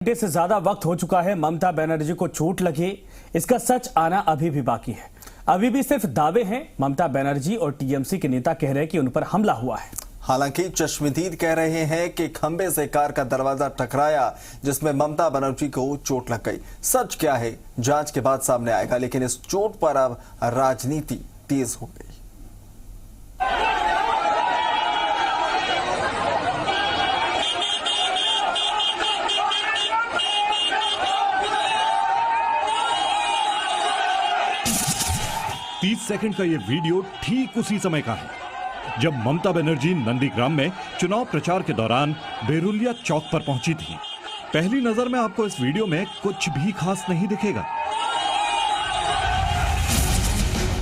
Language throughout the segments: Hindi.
घंटे से ज्यादा वक्त हो चुका है ममता बनर्जी को चोट लगे, इसका सच आना अभी भी बाकी है। अभी भी सिर्फ दावे हैं। ममता बनर्जी और टीएमसी के नेता कह रहे हैं कि उन पर हमला हुआ है। हालांकि चश्मदीद कह रहे हैं कि खंबे से कार का दरवाजा टकराया जिसमें ममता बनर्जी को चोट लग गई। सच क्या है जांच के बाद सामने आएगा, लेकिन इस चोट पर अब राजनीति तेज हो गई। तीस सेकंड का ये वीडियो ठीक उसी समय का है जब ममता बनर्जी नंदीग्राम में चुनाव प्रचार के दौरान बेरुलिया चौक पर पहुंची थी। पहली नजर में आपको इस वीडियो में कुछ भी खास नहीं दिखेगा,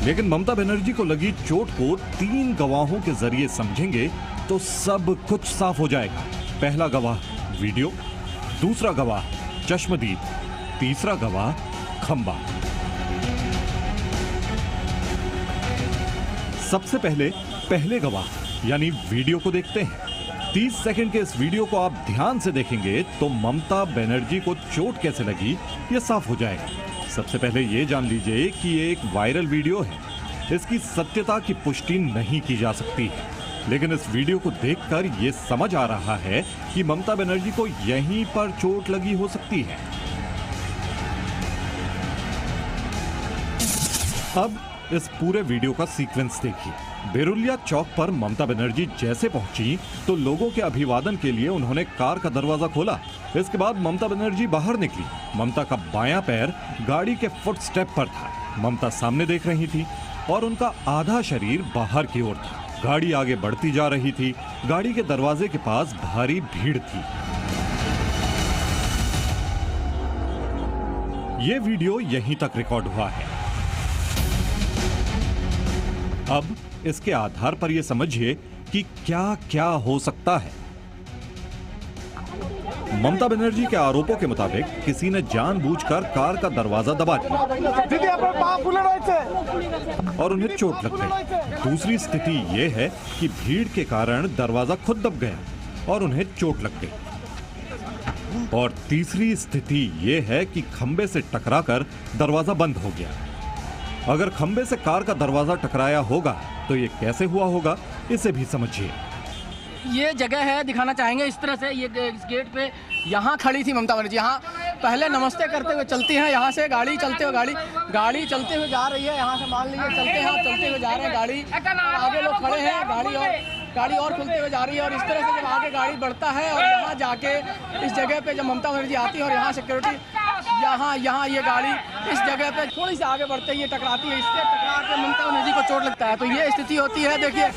लेकिन ममता बनर्जी को लगी चोट को 3 गवाहों के जरिए समझेंगे तो सब कुछ साफ हो जाएगा। पहला गवाह वीडियो, दूसरा गवाह चश्मदीद, तीसरा गवाह खंबा। सबसे पहले गवाह यानी वीडियो को देखते हैं। 30 सेकंड के इस वीडियो को आप ध्यान से देखेंगे तो ममता बनर्जी को चोट कैसे लगी यह साफ हो जाएगा। सबसे पहले यह जान लीजिए कि ये एक वायरल वीडियो है, इसकी सत्यता की पुष्टि नहीं की जा सकती है, लेकिन इस वीडियो को देखकर यह समझ आ रहा है कि ममता बनर्जी को यहीं पर चोट लगी हो सकती है। अब इस पूरे वीडियो का सीक्वेंस देखिए। बेरुलिया चौक पर ममता बनर्जी जैसे पहुंची तो लोगों के अभिवादन के लिए उन्होंने कार का दरवाजा खोला। इसके बाद ममता बनर्जी बाहर निकली। ममता का बायां पैर गाड़ी के फुट स्टेप पर था। ममता सामने देख रही थी और उनका आधा शरीर बाहर की ओर था। गाड़ी आगे बढ़ती जा रही थी। गाड़ी के दरवाजे के पास भारी भीड़ थी। ये वीडियो यहीं तक रिकॉर्ड हुआ है। अब इसके आधार पर यह समझिए कि क्या क्या हो सकता है। ममता बनर्जी के आरोपों के मुताबिक किसी ने जानबूझकर कार का दरवाजा दबा दिया और उन्हें चोट लग गई। दूसरी स्थिति यह है कि भीड़ के कारण दरवाजा खुद दब गया और उन्हें चोट लग गई। और तीसरी स्थिति यह है कि खंबे से टकराकर दरवाजा बंद हो गया। अगर खंबे से कार का दरवाजा टकराया होगा तो ये कैसे हुआ होगा, इसे भी समझिए। ये जगह है, दिखाना चाहेंगे इस तरह से। ये इस गेट पे यहाँ खड़ी थी ममता बनर्जी। यहाँ पहले नमस्ते करते हुए चलती हैं, यहाँ से गाड़ी चलते हुए गाड़ी चलते हुए जा रही है। यहाँ से मान लीजिए चलते हुए जा रहे हैं गाड़ी, आगे लोग खड़े हैं, गाड़ी और खुलते हुए जा रही है। और इस तरह से जब आगे गाड़ी बढ़ता है और यहाँ जाके इस जगह पे जब ममता बनर्जी आती है और यहाँ सिक्योरिटी यहाँ ये गाड़ी इस जगह पे थोड़ी सी आगे बढ़ते ही टकराती है। इससे टकरा के ममता बनर्जी को चोट लगता है। तो ये स्थिति होती है। देखिए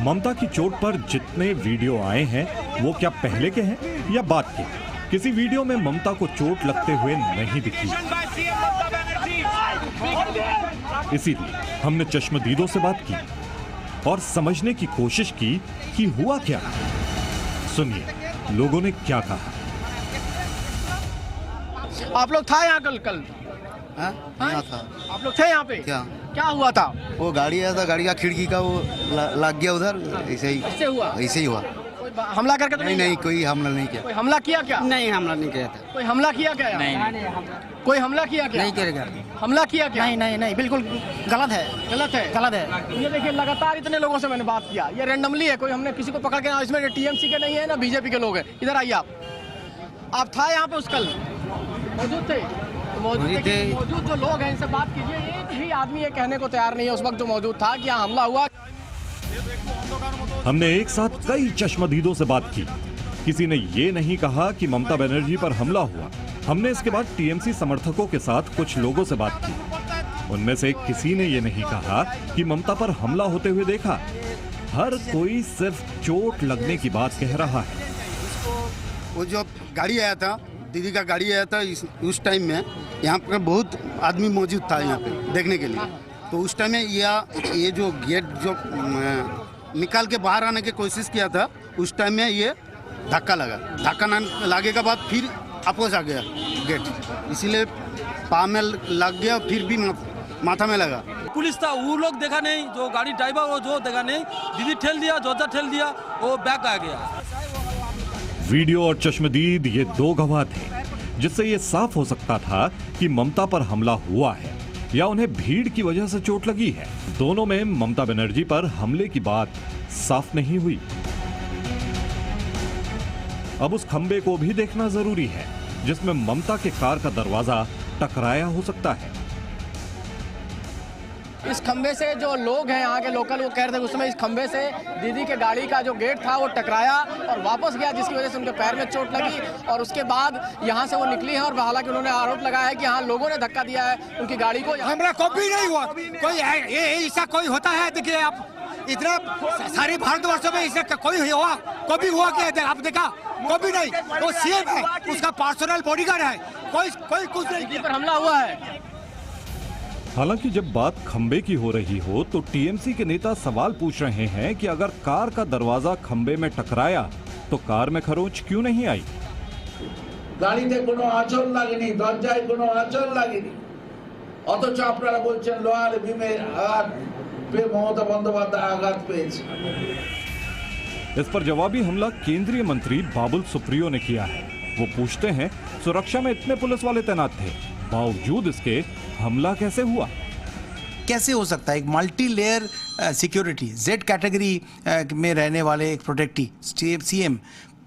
ममता की चोट पर जितने वीडियो आए हैं वो क्या पहले के हैं या बाद के? किसी वीडियो में ममता को चोट लगते हुए नहीं दिखी। इसीलिए हमने चश्मदीदों से बात की और समझने की कोशिश की कि हुआ क्या। सुनिए लोगों ने क्या कहा। आप लोग था यहाँ कल? यहाँ था। आप लोग थे यहाँ पे? क्या हुआ था? वो गाड़ी आया था, गाड़ी का खिड़की का वो लग गया उधर। ऐसे ही हुआ। कोई हमला करके तो नहीं, कोई हमला नहीं किया। कोई हमला किया क्या? नहीं, हमला नहीं किया था। कोई हमला किया क्या? नहीं। कोई हमला किया क्या? नहीं करेगा। हमला किया क्या? नहीं, बिल्कुल गलत है। ये देखिए लगातार इतने लोगों से मैंने बात किया। ये रैंडमली है, कोई हमने किसी को पकड़ के, इसमें टीएमसी के नहीं है ना बीजेपी के लोग हैं। इधर आइए आप था यहाँ पे उस कल मौजूद थे? मौजूद जो लोग हैं इनसे बात कीजिए। एक भी आदमी ये कहने को तैयार नहीं है उस वक्त जो मौजूद था कि यहाँ हमला हुआ। हमने एक साथ कई चश्मदीदों से बात की। किसी ने ये नहीं कहा कि ममता बनर्जी पर हमला हुआ। हमने इसके बाद टीएमसी समर्थकों के साथ कुछ लोगों से बात की। उनमें से किसी ने ये नहीं कहा कि ममता पर हमला होते हुए देखा। हर कोई सिर्फ चोट लगने की बात कह रहा है। वो जो गाड़ी आया था, दीदी का गाड़ी आया था, उस टाइम में यहाँ पर बहुत आदमी मौजूद था यहाँ पे देखने के लिए। तो उस टाइम में ये जो गेट जो निकाल के बाहर आने की कोशिश किया था, उस टाइम में ये धक्का लगे के बाद फिर वापस आ गया गेट, इसीलिए पाँव में लग गया, फिर भी माथा में लगा। पुलिस था, वो लोग देखा नहीं, जो गाड़ी ड्राइवर वो जो देखा नहीं, दीदी ठेल दिया, जोजा ठेल दिया, वो बैक आ गया। वीडियो और चश्मदीद ये दो गवाह थे, जिससे ये साफ हो सकता था कि ममता पर हमला हुआ है या उन्हें भीड़ की वजह से चोट लगी है। दोनों में ममता बनर्जी पर हमले की बात साफ नहीं हुई। अब उस खंबे को भी देखना जरूरी है जिसमें ममता के कार का दरवाजा टकराया हो सकता है। इस खंबे से जो लोग हैं यहाँ के लोकल, वो कह रहे थे उसमें इस खंबे से दीदी के गाड़ी का जो गेट था वो टकराया और वापस गया, जिसकी वजह से उनके पैर में चोट लगी और उसके बाद यहाँ से वो निकली है। और हालांकि उन्होंने आरोप लगाया है कि यहाँ लोगों ने धक्का दिया है उनकी गाड़ी को। हमरा कभी नहीं हुआ, कोई ऐसा कोई होता है? देखिए आप इतना सारे भारतवर्ष में इससे कोई हुआ, कभी हुआ क्या? आप देखा कभी नहीं। वो सीएम है, उसका पर्सनल बॉडीगार्ड है, कोई कुछ नहीं। पर हमला हुआ है। हालांकि जब बात खंबे की हो रही हो तो टीएमसी के नेता सवाल पूछ रहे हैं कि अगर कार का दरवाजा खंबे में टकराया तो कार में खरोंच क्यों नहीं आई? গাড়িতে কোনো আঁচড় লাগেনি, দরজায় কোনো আঁচড় লাগেনি, অথচ আপনারা বলছেন লোহার বিমের আঘাত पे ममता बंदोपाध्याय आघात पेয়েছে। इस पर जवाबी हमला केंद्रीय मंत्री बाबुल सुप्रियो ने किया है। वो पूछते हैं सुरक्षा में इतने पुलिस वाले तैनात थे, बावजूद इसके हमला कैसे हुआ? कैसे हो सकता है? एक multi layer security, Z category में रहने वाले एक प्रोटेक्टिव सीएम,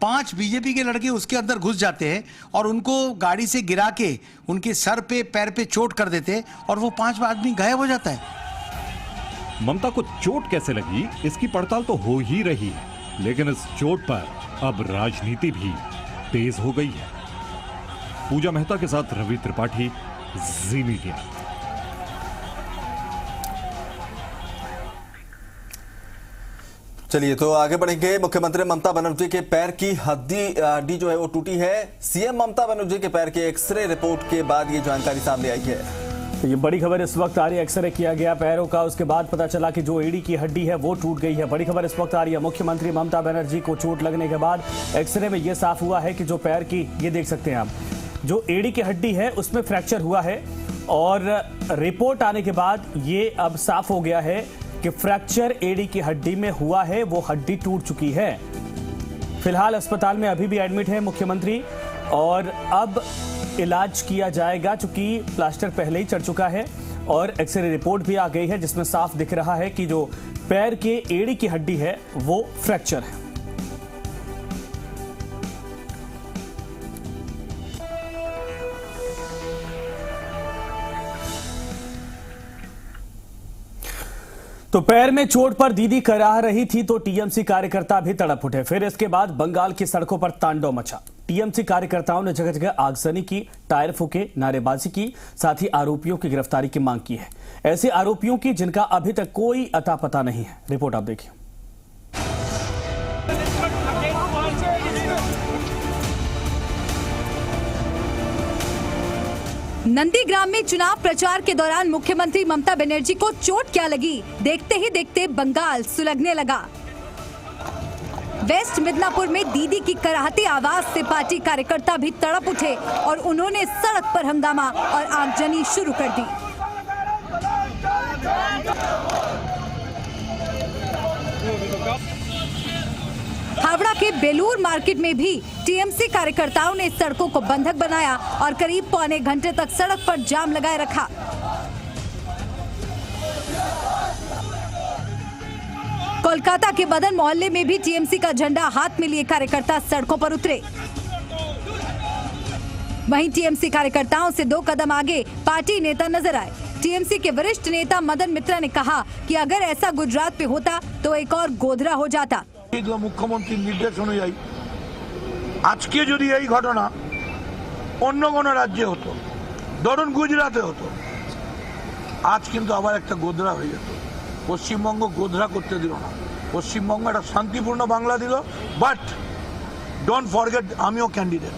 5 बीजेपी के लड़के उसके अंदर घुस जाते हैं और उनको गाड़ी से गिरा के उनके सर पे पैर पे चोट कर देते और वो 5 आदमी गायब हो जाता है। ममता को चोट कैसे लगी इसकी पड़ताल तो हो ही रही है, लेकिन इस चोट पर अब राजनीति भी तेज हो गई है। पूजा मेहता के साथ रवि त्रिपाठी, जी मीडिया। चलिए तो आगे बढ़ेंगे। मुख्यमंत्री ममता बनर्जी के पैर की हड्डी जो है वो टूटी है। सीएम ममता बनर्जी के पैर के एक्सरे रिपोर्ट के बाद ये जानकारी सामने आई है। तो ये बड़ी खबर इस वक्त आ रही है। एक्सरे किया गया पैरों का, उसके बाद पता चला कि जो एड़ी की हड्डी है वो टूट गई है। बड़ी खबर इस वक्त आ रही है। मुख्यमंत्री ममता बनर्जी को चोट लगने के बाद एक्सरे में ये साफ हुआ है कि जो पैर की, ये देख सकते हैं आप, जो एड़ी की हड्डी है उसमें फ्रैक्चर हुआ है और रिपोर्ट आने के बाद ये अब साफ हो गया है कि फ्रैक्चर एड़ी की हड्डी में हुआ है, वो हड्डी टूट चुकी है। फिलहाल अस्पताल में अभी भी एडमिट है मुख्यमंत्री और अब इलाज किया जाएगा, चूंकि प्लास्टर पहले ही चढ़ चुका है और एक्सरे रिपोर्ट भी आ गई है जिसमें साफ दिख रहा है कि जो पैर के एड़ी की हड्डी है वो फ्रैक्चर है। तो पैर में चोट पर दीदी कराह रही थी तो टीएमसी कार्यकर्ता भी तड़प उठे। फिर इसके बाद बंगाल की सड़कों पर तांडव मचा। टीएमसी कार्यकर्ताओं ने जगह जगह आगजनी की, टायर फूके, नारेबाजी की, साथ ही आरोपियों की गिरफ्तारी की मांग की है। ऐसे आरोपियों की जिनका अभी तक कोई अता पता नहीं है। रिपोर्ट आप देखिए। नंदीग्राम में चुनाव प्रचार के दौरान मुख्यमंत्री ममता बनर्जी को चोट क्या लगी, देखते ही देखते बंगाल सुलगने लगा। वेस्ट मिदनापुर में दीदी की कराहती आवाज से पार्टी कार्यकर्ता भी तड़प उठे और उन्होंने सड़क पर हंगामा और आगजनी शुरू कर दी। हावड़ा के बेलूर मार्केट में भी टीएमसी कार्यकर्ताओं ने सड़कों को बंधक बनाया और करीब पौने घंटे तक सड़क पर जाम लगाए रखा। कोलकाता के बदन मोहल्ले में भी टीएमसी का झंडा हाथ में लिए कार्यकर्ता सड़कों पर उतरे। वहीं टीएमसी कार्यकर्ताओं से 2 कदम आगे पार्टी नेता नजर आए। टीएमसी के वरिष्ठ नेता मदन मित्रा ने कहा कि अगर ऐसा गुजरात पे होता तो एक और गोधरा हो जाता। मुख्यमंत्री निर्देश अनुयायी आज के जो এই ঘটনা অন্য কোন রাজ্যে হতো, ধরুন গুজরাটে হতো, আজ কিন্তু আবার একটা গোধরা হয়ে যেত। পশ্চিমবঙ্গ গোধরা করতে দিল না। পশ্চিমবঙ্গ একটা শান্তিপূর্ণ বাংলা দিল, বাট ডোন্ট ফরগেট আমিও ক্যান্ডিডেট।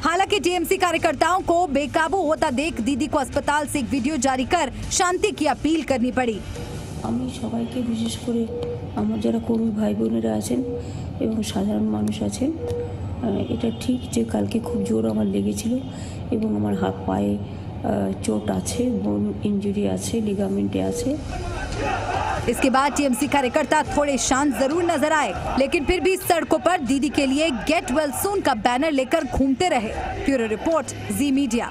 हालांकि टीएमसी कार्यकर्ताओं को बेकाबू होता देख दीदी को अस्पताल से एक वीडियो जारी कर शांति की अपील करनी पड़ी। আমি সবাইকে বিশেষ করে আমার যারা কর্মী ভাই বোনেরা আছেন এবং সাধারণ মানুষ আছেন, এটা ঠিক যে কালকে খুব জোর আমার লেগেছিল এবং আমার হাত পায়ে চোট আছে, বোন ইনজুরি আছে, লিগামেন্টে আছে। इसके बाद टीएमसी कार्यकर्ता थोड़े शांत जरूर नजर आए, लेकिन फिर भी सड़कों पर दीदी के लिए गेट वेल सून का बैनर लेकर घूमते रहे। ब्यूरो रिपोर्ट, जी मीडिया।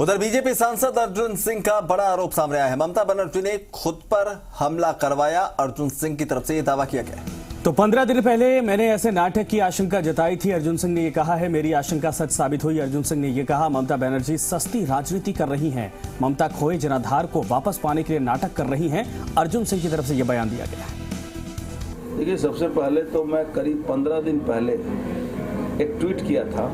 उधर बीजेपी सांसद अर्जुन सिंह का बड़ा आरोप सामने आया है। ममता बनर्जी ने खुद पर हमला करवाया, अर्जुन सिंह की तरफ से यह दावा किया गया। तो 15 दिन पहले मैंने ऐसे नाटक की आशंका जताई थी। अर्जुन सिंह ने यह कहा है, मेरी आशंका सच साबित हुई। अर्जुन सिंह ने यह कहा, ममता बनर्जी सस्ती राजनीति कर रही हैं। ममता खोए जनाधार को वापस पाने के लिए नाटक कर रही हैं। अर्जुन सिंह की तरफ से यह बयान दिया गया। देखिए, सबसे पहले तो मैं करीब 15 दिन पहले एक ट्वीट किया था।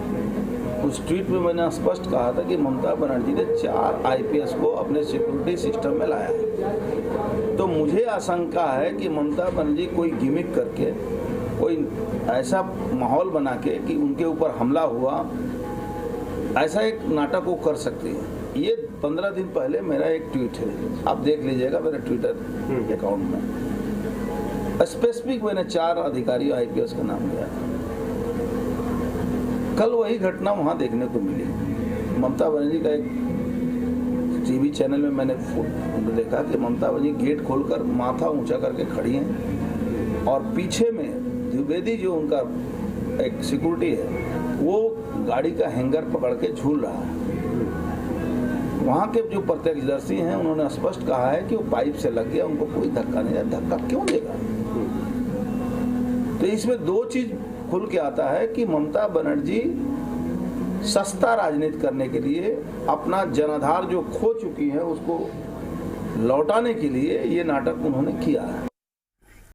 उस ट्वीट में मैंने स्पष्ट कहा था कि ममता बनर्जी ने 4 IPS को अपने सिक्योरिटी सिस्टम में लाया है। तो मुझे आशंका है कि ममता बनर्जी कोई गिमिक करके, कोई ऐसा माहौल बना के कि उनके ऊपर हमला हुआ, ऐसा एक नाटक वो कर सकती है। ये 15 दिन पहले मेरा एक ट्वीट है, आप देख लीजिएगा मेरे ट्विटर अकाउंट में। स्पेसिफिक मैंने 4 अधिकारियों IPS का नाम लिया था। कल वही घटना वहां देखने को मिली। ममता बनर्जी का एक टीवी चैनल में मैंने देखा कि ममता बनर्जी गेट खोलकर माथा ऊंचा करके खड़ी हैं और पीछे में द्विवेदी जो उनका एक सिक्योरिटी है वो गाड़ी का हैंगर पकड़ के झूल रहा है। वहाँ के जो प्रत्यक्षदर्शी हैं उन्होंने स्पष्ट कहा है कि वो पाइप से लग गया, उनको कोई धक्का नहीं दिया। धक्का क्यों देगा? तो इसमें 2 चीज खुल के आता है कि ममता बनर्जी सस्ता राजनीति करने के लिए, अपना जनाधार जो खो चुकी है उसको लौटाने के लिए ये नाटक उन्होंने किया है।